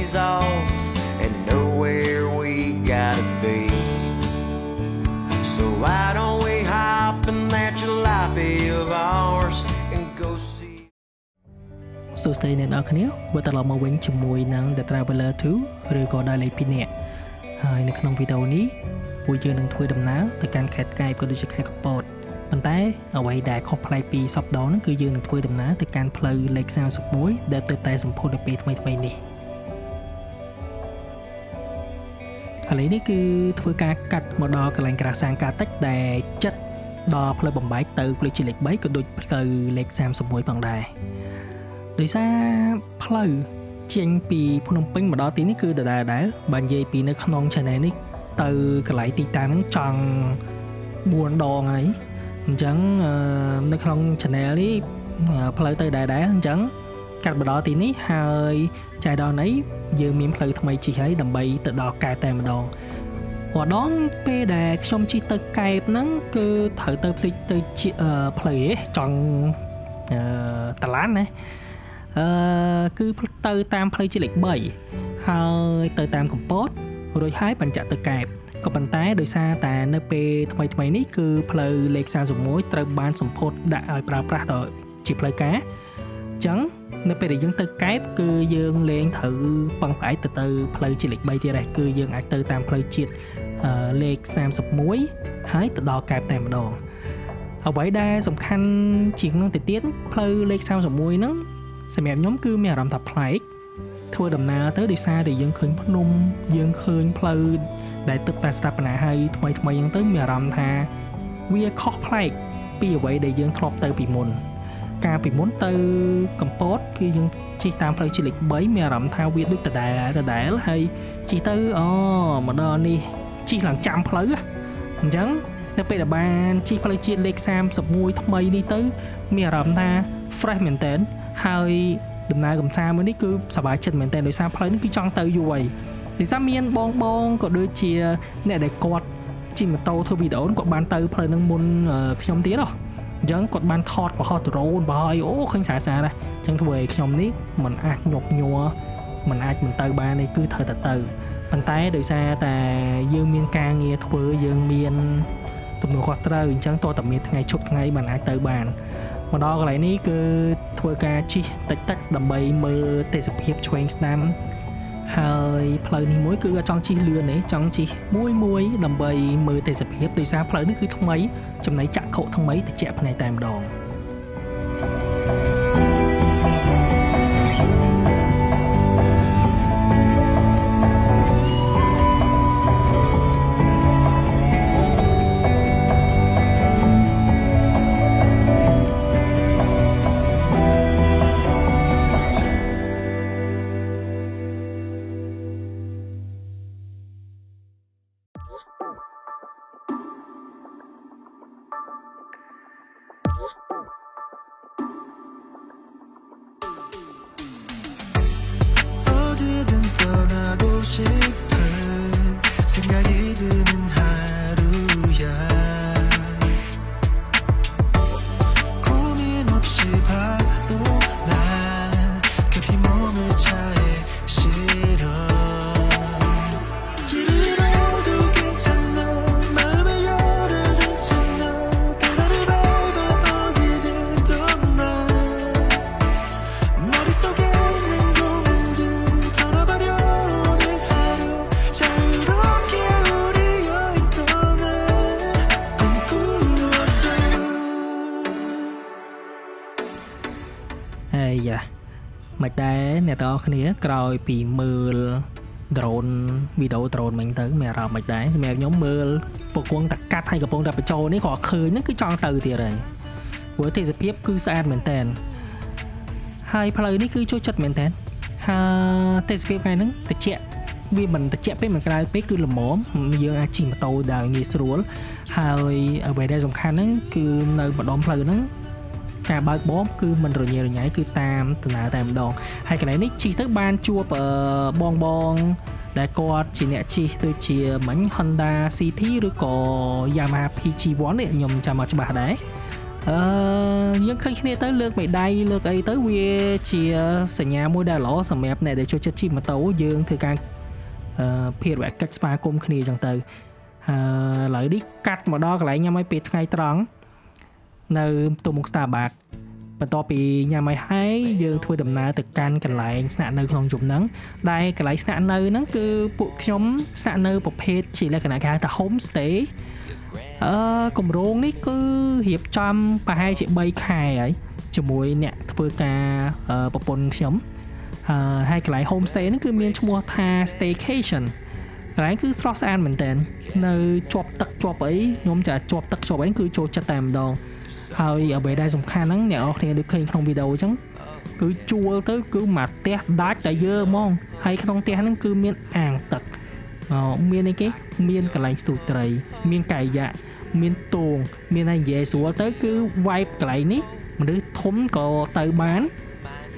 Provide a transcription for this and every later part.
days off and know where we gotta be. So why don't we hop in that jalopy of ours and go see. សួស្តីអ្នកនរគ្នាវិលត្រឡប់មកវិញជាមួយនឹង The Traveler 2 ឬក៏ដល់លេខ2នាក់ហើយនៅក្នុងវីដេអូនេះពួកយើងនឹងធ្វើដំណើរទៅកាន់ខេត្តកែបក៏ដូចជាខេត្តកំពតប៉ុន្តែអ្វីដែលខុសប្លែកពីសប្តាហ៍នោះគឺយើងនឹងធ្វើដំណើរទៅកាន់ផ្លូវលេខ31ដែលទើបតែសម្ពោធនៅពេលថ្មីៗនេះឥឡូវនេះគឺធ្វើការកាត់មកដល់កន្លែងក្រាសាងការតិចដែលចិត្តដល់ផ្លូវបំបែកទៅផ្លូវជាលេខ3ក៏ដូចផ្លូវលេខ31ផងដែរដោយសារផ្លូវចេញពីភ្នំពេញមកដល់ទីនេះគឺដដែលបើនិយាយពីនៅក្នុង channel នេះទៅកន្លែងទីតាំងហ្នឹងចង់4ដងហើយអញ្ចឹងនៅក្នុង channel នេះផ្លូវទៅដដែលអញ្ចឹងកាត់មកដល់ទីនេះហើយចាយដល់នេះយើងមានផ្លូវថ្មីជិះហើយដើម្បីទៅដល់កែបតែម្ដងពេលដែលខ្ញុំជិះទៅកែបហ្នឹងគឺត្រូវទៅភ្លេចទៅផ្លូវចង់តឡានណាគឺទៅតាមផ្លូវជាលេខ3ហើយទៅតាមកំពតរួចហើយបញ្ជាក់ទៅកែបក៏ប៉ុន្តែដោយសារតែនៅពេលថ្មីនេះគឺផ្លូវលេខ31ត្រូវបានសម្ពោធដាក់ឲ្យប្រើប្រាស់ដល់ជាផ្លូវការអញ្ចឹងនៅពេលដែលយើងទៅកែបគឺយើងលែងត្រូវពឹងផ្អែកទៅផ្លូវជាលេខ3ទៀតដែរគឺយើងអាចទៅតាមផ្លូវជាតិលេខ31ហើយទៅដល់កែបតែម្ដងអ្វីដែលសំខាន់ជាងនោះទៅទៀតផ្លូវលេខ31ហ្នឹងសម្រាប់ខ្ញុំគឺមានអារម្មណ៍ថាប្លែកធ្វើដំណើរទៅដោយសារតែយើងឃើញភ្នំយើងឃើញផ្លូវដែលទើបតែស្ថាបនាឲ្យថ្មីហ្នឹងទៅមានអារម្មណ៍ថាវាខុសប្លែកពីអ្វីដែលយើងធ្លាប់ទៅពីមុនកាលពីមុនទៅកំពតគឺយើងជិះតាមផ្លូវជាលេខ3មានអារម្មណ៍ថាវាដូចដដែលហើយជិះទៅមកដល់នេះជិះឡើងចាំផ្លូវអញ្ចឹងនៅពេលដែលបានជិះផ្លូវជាតិលេខ31ថ្មីនេះទៅមានអារម្មណ៍ថា fresh មែនតើហើយដំណើរកំសាន្តមួយនេះគឺសប្បាយចិត្តមែនតើដោយសារផ្លូវនេះគឺចង់ទៅយូរហើយដោយសារមានបងក៏ដូចជាអ្នកដែលគាត់ជិះម៉ូតូធ្វើវីដេអូគាត់បានទៅផ្លូវនឹងមុនខ្ញុំទៀតអញ្ចឹងគាត់បានថតប្រហោះដ្រូនបើឲ្យឃើញសារដែរអញ្ចឹងធ្វើឲ្យខ្ញុំនេះមិនអាចញាប់ញ័រមិនអាចមិនទៅបានទេគឺត្រូវតែទៅប៉ុន្តែដោយសារតែយើងមានការងារធ្វើយើងមានទំនួលខុសត្រូវអញ្ចឹងតើតើមានថ្ងៃឈប់ថ្ងៃមិនអាចទៅបានមកដល់កន្លែងនេះគឺធ្វើការជិះតិចដើម្បីមើលទេសភាពឆ្វេងស្ដាំហើយផ្លូវនេះមួយគឺអត់ចង់ជិះលឿនទេចង់ជិះមួយដើម្បីមើលទេសភាពដោយសារផ្លូវនេះគឺថ្មីចំណីចក្ខុថ្មីទៅជាក់ភ្នែកតែម្ដងមិនដែរអ្នកទាំងអស់គ្នាក្រោយពីមើល drone វីដេអូ drone មិញទៅមានអារម្មណ៍មិនដែរសម្រាប់ខ្ញុំមើលពគង់តែកាត់ហើយកំពុងតែបញ្ចូលនេះក៏ឃើញហ្នឹងគឺចង់ទៅទៀតហើយព្រោះទេសភាពគឺស្អាតមែនតើហើយផ្លូវនេះគឺចូលចិត្តមែនតើហើយទេសភាពថ្ងៃហ្នឹងត្រជាក់វាមិនត្រជាក់ពេកមិនក្តៅពេកគឺល្មមយើងអាចជិះម៉ូតូដែលងាយស្រួលហើយអ្វីដែលសំខាន់ហ្នឹងគឺនៅម្ដុំផ្លូវហ្នឹងការបើកបោគឺមិនរញ៉េរញ៉ៃគឺតាមដំណើរតែម្ដងហើយកន្លែងនេះជិះទៅបានជួបបងដែលគាត់ជាអ្នកជិះដូចជាមិញ Honda CT ឬក៏ Yamaha PG1 នេះខ្ញុំចាំមកច្បាស់ដែរ យើងឃើញគ្នាទៅលើកមេដៃលើកអីទៅវាជាសញ្ញាមួយដែលល្អសម្រាប់អ្នកដែលចូលចិត្តជិះម៉ូតូយើងធ្វើការភារវកិច្ចស្វាគមន៍គ្នាអញ្ចឹងទៅឥឡូវនេះកាត់មកដល់កន្លែងញ៉ាំឲ្យពេលថ្ងៃត្រង់នៅទៅមុខ Starbucks បន្ទាប់ពីញ៉ាំឲ្យហើយយើងធ្វើដំណើរទៅកាន់កន្លែងស្នាក់នៅក្នុងយប់ហ្នឹងដែលកន្លែងស្នាក់នៅហ្នឹងគឺពួកខ្ញុំស្នាក់នៅប្រភេទជាលក្ខណៈគេហៅថា home stay គម្រោងនេះគឺរៀបចំប្រហែលជា3ខែហើយជាមួយអ្នកធ្វើការប្រពន្ធខ្ញុំហើយកន្លែង home stay ហ្នឹងគឺមានឈ្មោះថា staycation កន្លែងគឺស្រស់ស្អាតមែនតើនៅជាប់ទឹកជាប់អីខ្ញុំចាជាប់ទឹកជាប់អីគឺចូលចិត្តតែម្ដងហើយអ្វីដែលសំខាន់ហ្នឹងអ្នកនរគ្នាដូចឃើញក្នុងវីដេអូអញ្ចឹងគឺជួលទៅគឺមកផ្ទះដាច់តែយើហ្មងហើយក្នុងផ្ទះហ្នឹងគឺមានអាងទឹកមានអីគេមានកន្លែងស្ទូចត្រីមានកាយៈមានតួងមានអីនិយាយស្រួលទៅគឺវាយកន្លែងនេះមនុស្សធំក៏ទៅបាន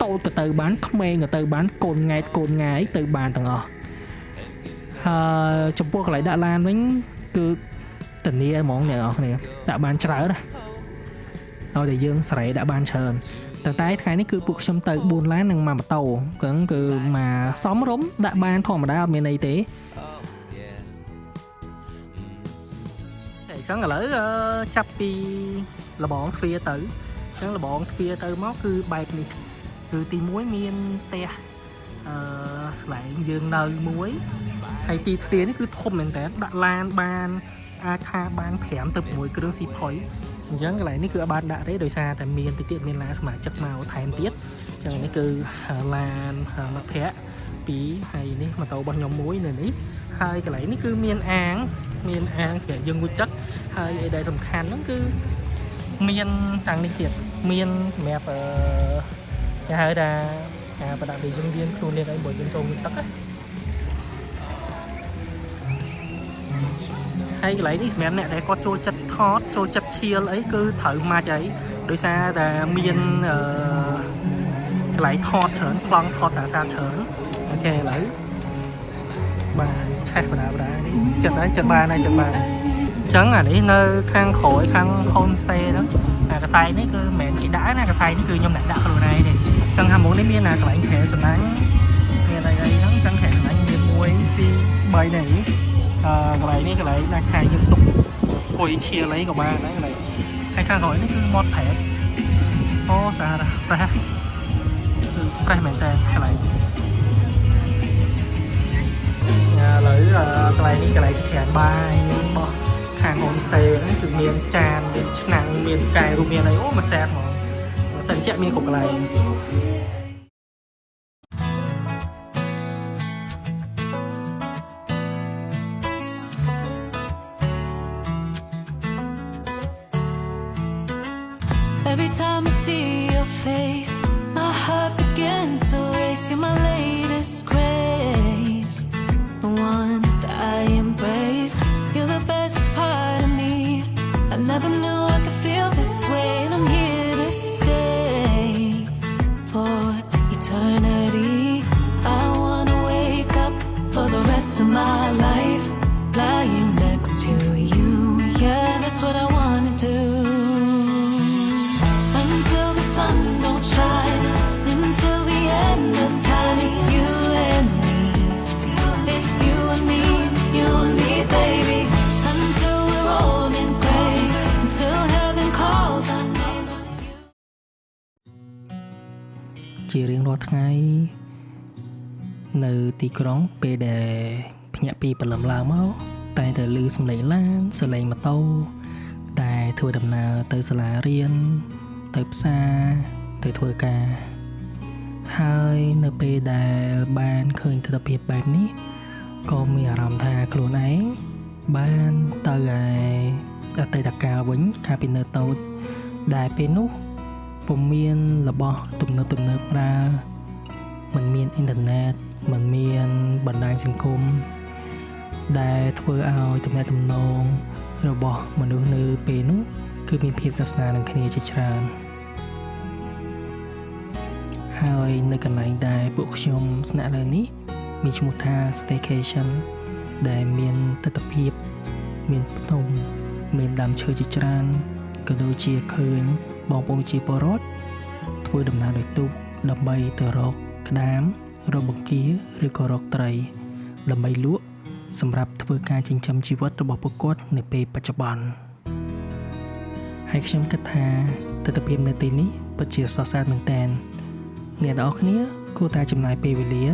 តូចក៏ទៅបានក្មេងក៏ទៅបានកូនង៉ែតកូនងាយទៅបានទាំងអស់ហើយចំពោះកន្លែងដាក់ឡានវិញគឺធានាហ្មងអ្នកនរគ្នាដាក់បានច្រើនណាឲ្យតែយើងសេរីដាក់បានច្រើនតែថ្ងៃនេះគឺពួកខ្ញុំទៅ4ឡាននិង1ម៉ូតូគឺមកសំរុំដាក់បានធម្មតាអត់មានអីទេអញ្ចឹងឥឡូវចាប់ពីលបងទ្វារទៅអញ្ចឹងលបងទ្វារទៅមកគឺបែបនេះគឺទី1មានផ្ទះស្លែងយើងនៅមួយហើយទីធ្លានេះគឺធំមែនតើដាក់ឡានបានអាចថាបាន5ទៅ6គ្រឿងស៊ីផុយអញ្ចឹងកន្លែងនេះគឺអត់បានដាក់ទេដោយសារតែមានតិចទៀតមានឡានសមាជិកមកថែមទៀតអញ្ចឹងនេះគឺឡានមិត្តភ័ក្តិ2ហើយនេះម៉ូតូរបស់ខ្ញុំមួយនៅនេះហើយកន្លែងនេះគឺមានអាងសម្រាប់យើងងូតទឹកហើយអីដែលសំខាន់ហ្នឹងគឺមានតាំងនេះទៀតមានសម្រាប់គេហៅថាការប្រដាប់ដែលយើងរៀនខ្លួននេះឲ្យបើយើងចូលងូតទឹកណាហើយកន្លែងនេះសម្រាប់អ្នកដែលគាត់ចូលចិត្តថតចូលចិត្តឈៀលអីគឺត្រូវមកអីដោយសារតែមានកន្លែងថតច្រើនប្លង់ថតសារច្រើនអូខេឥឡូវបានឆេះបណ្ដានេះចិត្តបានអញ្ចឹងអានេះនៅខាងក្រោយខាង home stay ហ្នឹងអាកន្សែងនេះគឺមិនមែនគេដាក់ណាកន្សែងនេះគឺខ្ញុំដាក់ខ្លួនឯងទេអញ្ចឹងខាងមុខនេះមានកន្លែងខែសំណាញ់មានអីហ្នឹងអញ្ចឹងខែសំណាញ់មាន1 2 3នេះកន្លែងនេះកន្លែងណាខាងយើងទុកគួយឈៀលអីក៏បានដែរកន្លែងហើយខាងក្រោយនេះគឺមាត់ប្រែកអូស្អាត fresh គឺ fresh មែនតើកន្លែងឥឡូវកន្លែងនេះកន្លែងច្រានបាយរបស់ខាង home stay ហ្នឹងគឺមានចានមានឆ្នាំងមានកែវមានអីអូមកសែតហ្មងបើសិនជាមានគ្រប់កន្លែងEvery time I see your face, my heart begins to race. You're my latest craze, the one that I embrace. You're the best part of me. I never knew I could feel this way, and I'm here to stay for eternity. I wanna wake up for the rest of my life, lying next to you. Yeah, that's what I wanna do.Until the sun don't shine, until the end of time, it's you and me. It's you and me, baby. Until we're old and gray, until heaven calls our names. ជារៀងរាល់ថ្ងៃនៅទីក្រុងពេលដែលភ្ញាក់ពីព្រលឹមឡើងមកតែងតែឮសំឡេងឡានសំឡេងម៉ូតូតែធ្វើដំណើរទៅសាលារៀនទៅផ្សារទៅធ្វើការហើយនៅពេលដែលបានឃើញទស្សនវិជ្ជាបែបនេះក៏មានអារម្មណ៍ថាខ្លួនឯងបានទៅឯអតីតកាលវិញកាលពីនៅតូចដែលពេលនោះពុំមានរបស់ទំនើបប្រើមិនមានអ៊ីនធឺណិតមិនមានបណ្ដាញសង្គមដែលធ្វើឲ្យទំនាក់ទំនងរបស់មនុស្សនៅពេលនោះគឺមានភាពស្និទ្ធស្នាលនឹងគ្នាជាច្រើនហើយនៅកន្លែងដែលពួកខ្ញុំស្នាក់នៅនេះមានឈ្មោះថា staycation ដែលមានទិដ្ឋភាពមានភ្នំមានដើមឈើជាច្រើន ក៏ដូចជាឃើញបងប្អូនជាពលរដ្ឋធ្វើដំណើរដោយទូកដើម្បីទៅរកក្តាមរកបង្គាឬក៏រកត្រីដើម្បីលក់សម្រាប់ធ្វើការចិញ្ចឹមជីវិតរបស់ពួកគាត់នៅពេលបច្ចុប្បន្នហើយខ្ញុំគិតថាទស្សនវិជ្ជានៅទីនេះពិតជាសរសើរមែនទែនអ្នកទាំងអស់គ្នាគួរតែចំណាយពេលវេលា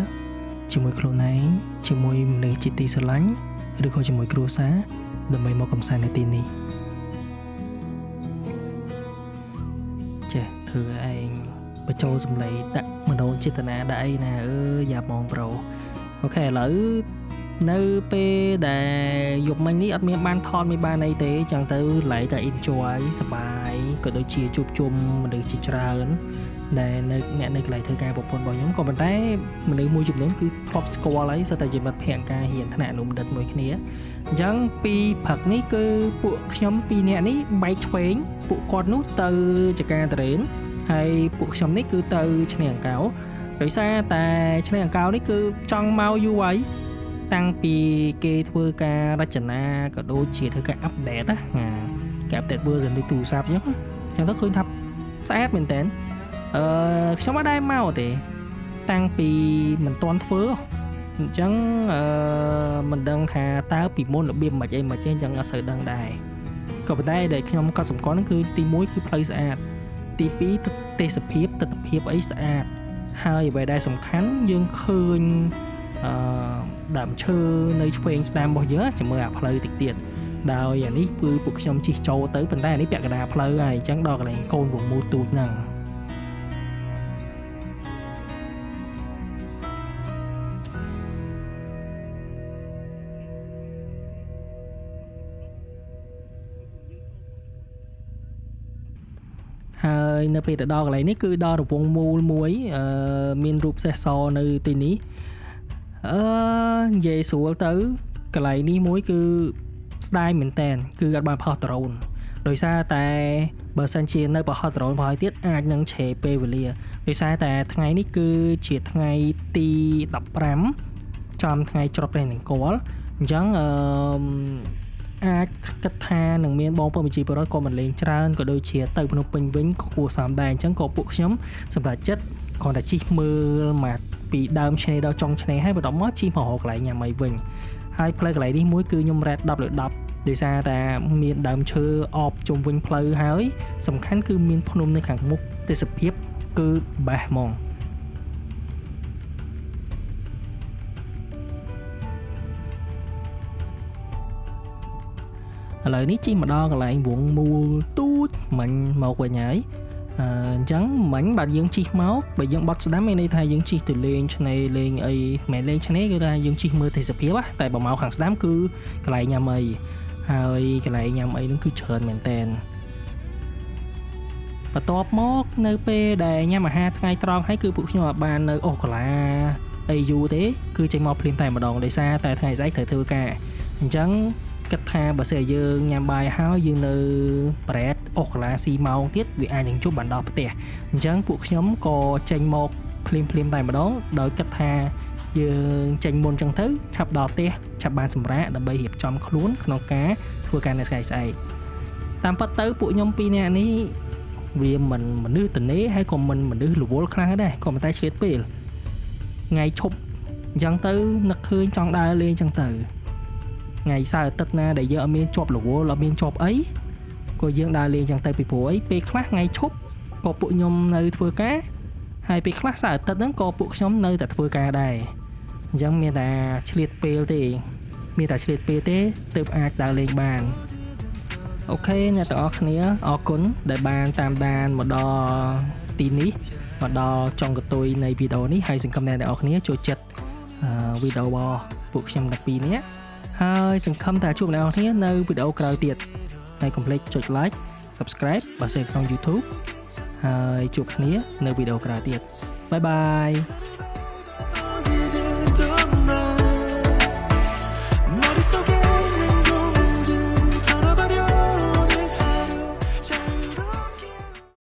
ជាមួយខ្លួនឯងជាមួយមនុស្សជាទីស្រឡាញ់ឬក៏ជាមួយគ្រួសារដើម្បីមកកម្សាន្តនៅទីនេះចេះធ្វើឯងបញ្ចូលសម្លេងដាក់មនោចេតនាដាក់អីណាយ៉ាប់ហ្មងប្រូអូខេឥឡូវនៅពេលដែលយប់មិញនេះអត់មានបានថតមានបានអីទេចឹងទៅឡៃតែ enjoy សប្បាយក៏ដូចជាជួបជុំមនុស្សជាច្រើនដែលអ្នកនៅកន្លែងធ្វើការប្រពន្ធរបស់ខ្ញុំក៏ប៉ុន្តែមនុស្សមួយចំនួនគឺធ្លាប់ស្គាល់ហើយស្ទើរតែជាមិត្តភក្តិការរៀនថ្នាក់អនុបណ្ឌិតមួយគ្នាអញ្ចឹងពីព្រឹកនេះគឺពួកខ្ញុំពីរនាក់នេះបែកឆ្វេងពួកគាត់នោះទៅចកាតារ៉េនហើយពួកខ្ញុំនេះគឺទៅឆ្នេរអង្កោដោយសារតែឆ្នេរអង្កោនេះគឺចង់មកយូរហើយតាំងពីគេធ្វើការរចនាក៏ដូចជាធ្វើការអាប់ដេតណាគេអាប់ដេត version នៃទូរស័ព្ទអញ្ចឹងទៅឃើញថាស្អាតមែនតើខ្ញុំអត់ដែរមកទេតាំងពីមិនទាន់ធ្វើអញ្ចឹងមិនដឹងថាតើពីមុនរបៀបមិនអីមិនអញ្ចឹងអត់សូវដឹងដែរក៏ប៉ុន្តែដែលខ្ញុំក៏សម្គាល់ហ្នឹងគឺទី1គឺផ្លូវស្អាតទី2ទេសភាពទិដ្ឋភាពអីស្អាតហើយអ្វីដែលសំខាន់យើងឃើញដើមឈើនៅឆ្វេងស្ដាំរបស់យើងចាំមើលអាផ្លូវតិចទៀតដោយអានេះគឺពួកខ្ញុំជិះចូលទៅប៉ុន្តែអានេះពាក់កណ្ដាលផ្លូវហើយអញ្ចឹងដល់កន្លែងកូន6ទូចហ្នឹងហើយនៅពេលទៅដល់កន្លែងនេះគឺដល់រង្វង់មូលមួយមានរូបសេះសនៅទីនេះនិយាយស្រួលទៅកន្លែងនេះមួយគឺស្ដាយមែនតើគឺអត់បានផុសដ្រូនដោយសារតែបើសិនជានៅផុសដ្រូនផុសទៀតអាចនឹងឆេពេលវេលាដោយសារតែថ្ងៃនេះគឺជាថ្ងៃទី15ចំថ្ងៃច្រត់ព្រះនង្គ័លអញ្ចឹងអាចគិតថានឹងមានបងប្អូនប្រជាពលរដ្ឋក៏មិនលេងច្រើនក៏ដូចជាទៅភ្នំពេញវិញក៏គួរសមដែរអញ្ចឹងក៏ពួកខ្ញុំសម្រាប់ចិត្តគ្រាន់តែជិះមើលមកពីដើមឆ្នេរដល់ចុងឆ្នេរហើយបន្ទាប់មកជិះមករកកន្លែងញ៉ាំអីវិញហើយផ្លូវកន្លែងនេះមួយគឺខ្ញុំរ៉េត10លើ10ដោយសារតែមានដើមឈើអបជុំវិញផ្លូវហើយសំខាន់គឺមានភ្នំនៅខាងមុខទេសភាពគឺបែសហ្មងឥឡូវនេះជិះមកដល់កន្លែងវងមូលទូចមិញមកវិញហើយអញ្ចឹងមិញបាទយើងជិះមកបើយើងបត់ស្ដាំមានន័យថាយើងជិះទៅលេងឆ្នេរលេងអីមិនលេងឆ្នេរគឺថាយើងជិះមើលទេសភាពតែបើមកខាងស្ដាំគឺកន្លែងញ៉ាំអីហើយកន្លែងញ៉ាំអីហ្នឹងគឺច្រើនមែនតើបន្ទាប់មកនៅពេលដែលញ៉ាំអាហារថ្ងៃត្រង់ហើយគឺពួកខ្ញុំអាចបាននៅអូកាឡាអីយូទេគឺចេញមកភ្លាមតែម្ដងដោយសារតែថ្ងៃស្អែកត្រូវធ្វើការអញ្ចឹងគិតថាបើសិនយើងញ៉ាំបាយហើយយើងនៅប្រែតអូកាឡាស៊ីម៉ោងទៀតវាអាចនឹងជប់បានដល់ផ្ទះអញ្ចឹងពួកខ្ញុំក៏ចេញមកភ្លាមតែម្ដងដោយគិតថាយើងចេញមុនអញ្ចឹងទៅឆាប់ដល់ផ្ទះឆាប់បានសម្រាកដើម្បីរៀបចំខ្លួនក្នុងការធ្វើការនៅស្អែកតាមពិតទៅពួកខ្ញុំពីរនាក់នេះវាមិនមនុស្សតនេហើយក៏មិនមនុស្សរវល់ខ្លាំងដែរក៏ប៉ុន្តែឆ្លៀតពេលថ្ងៃឈប់អញ្ចឹងទៅនឹកឃើញចង់ដើរលេងអញ្ចឹងទៅថ្ងៃសៅរ៍អាទិត្យណាដែលយើងអត់មានជាប់រវល់អត់មានជាប់អីក៏យើងដើរលេងអញ្ចឹងទៅពីព្រោះអីពេលខ្លះថ្ងៃឈប់ក៏ពួកខ្ញុំនៅធ្វើការហើយពេលខ្លះសៅរ៍អាទិត្យហ្នឹងក៏ពួកខ្ញុំនៅតែធ្វើការដែរអញ្ចឹងមានតែឆ្លៀតពេលទេទើបអាចដើរលេងបានអូខេអ្នកទាំងអស់គ្នាអរគុណដែលបានតាមដានមកដល់ទីនេះមកដល់ចុងកន្ទុយនៃវីដេអូនេះហើយសង្ឃឹមអ្នកទាំងអស់គ្នាចូលចិត្តវីដេអូរបស់ពួកខ្ញុំទាំងពីរនាក់ហើយសង្ឃឹមថាជួបអ្នកទាំងអស់គ្នានៅវីដេអូក្រោយទៀតហើយកុំភ្លេចចុច like subscribe បើសិនក្នុង YouTube ហើយជួបគ្នានៅវីដេអូក្រោយទៀតបាយបាយ